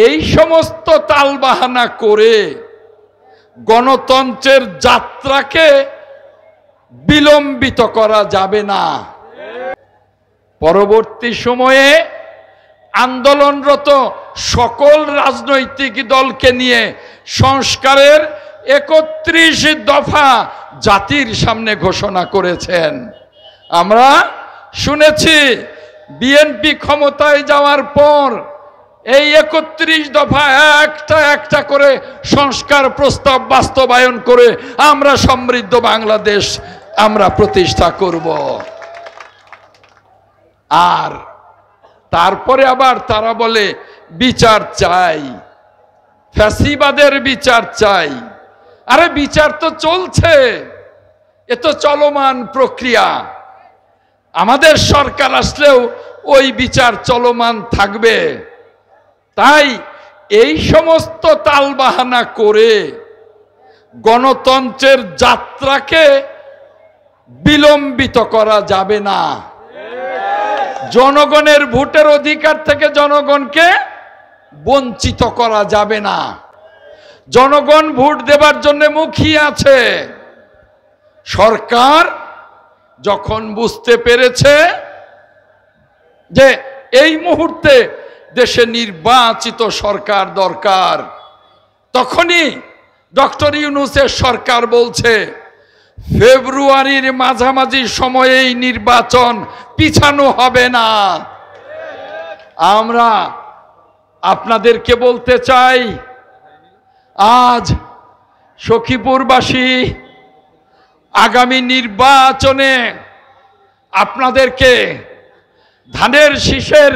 এই সমস্ত তালবাহানা করে গণতন্ত্রের যাত্রাকে বিলম্বিত করা যাবে না। পরবর্তী সময়ে আন্দোলনরত সকল রাজনৈতিক দলকে নিয়ে সংস্কারের ৩১ দফা জাতির সামনে ঘোষণা করেছেন। আমরা শুনেছি বিএনপি ক্ষমতায় যাওয়ার পর এই ৩১ দফা একটা একটা করে সংস্কার প্রস্তাব বাস্তবায়ন করে আমরা সমৃদ্ধ বাংলাদেশ আমরা প্রতিষ্ঠা করব। আর তারপরে আবার তারা বলে বিচার চাই, ফ্যাসিবাদের বিচার চাই। আরে বিচার তো চলছে, এ তো চলমান প্রক্রিয়া। আমাদের সরকার আসলেও ওই বিচার চলমান থাকবে। তাই এই সমস্ত তালবাহানা করে গণতন্ত্রের যাত্রাকে বিলম্বিত করা যাবে না। জনগণের ভোটের অধিকার থেকে জনগণকে বঞ্চিত করা যাবে না। জনগণ ভোট দেবার জন্য মুখিয়ে আছে। সরকার যখন বুঝতে পেরেছে যে এই মুহূর্তে দেশে নির্বাচিত সরকার দরকার, তখনই ডক্টর ইউনূসের সরকার বলছে ফেব্রুয়ারির মাঝামাঝি সময়েই নির্বাচন, পিছানো হবে না। আমরা আপনাদেরকে বলতে চাই, আজ সখীপুরবাসী আগামী নির্বাচনে আপনাদেরকে ধানের শীষের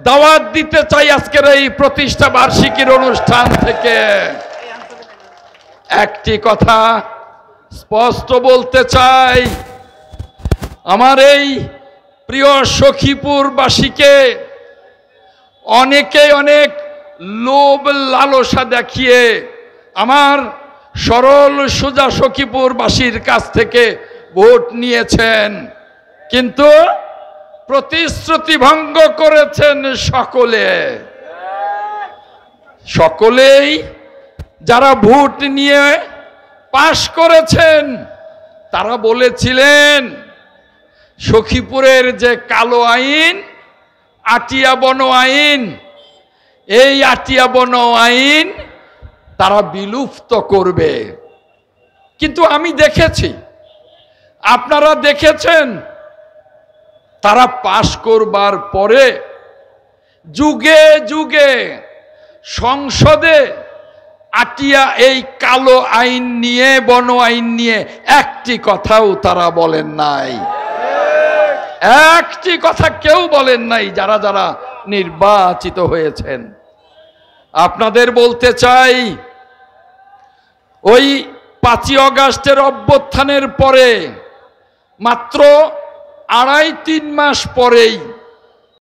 দাওয়াত দিতে চাই। আজকের এই প্রতিষ্ঠা বার্ষিকীর অনুষ্ঠান থেকে একটি কথা স্পষ্ট বলতে চাই, আমার এই প্রিয় সখীপুরবাসীকে অনেকে অনেক লোভ লালসা দেখিয়ে আমার সরল সোজা সখীপুরবাসীর কাছ থেকে ভোট নিয়েছেন, কিন্তু প্রতিশ্রুতি ভঙ্গ করেছেন সকলেই। যারা ভোট নিয়ে পাশ করেছেন তারা বলেছিলেন সখীপুরের যে কালো আইন, আটিয়া বন আইন, এই আটিয়া বন আইন তারা বিলুপ্ত করবে। কিন্তু আমি দেখেছি, আপনারা দেখেছেন, তারা পাশ করবার পরে যুগে যুগে সংসদে আটিয়া এই কালো আইন নিয়ে, বন আইন নিয়ে একটি কথাও তারা বলেন নাই। একটি কথা কেউ বলেন নাই যারা যারা নির্বাচিত হয়েছেন। আপনাদের বলতে চাই, ওই ৫ই আগস্টের অভ্যুত্থানের পরে মাত্র ২.৫-৩ মাস পরেই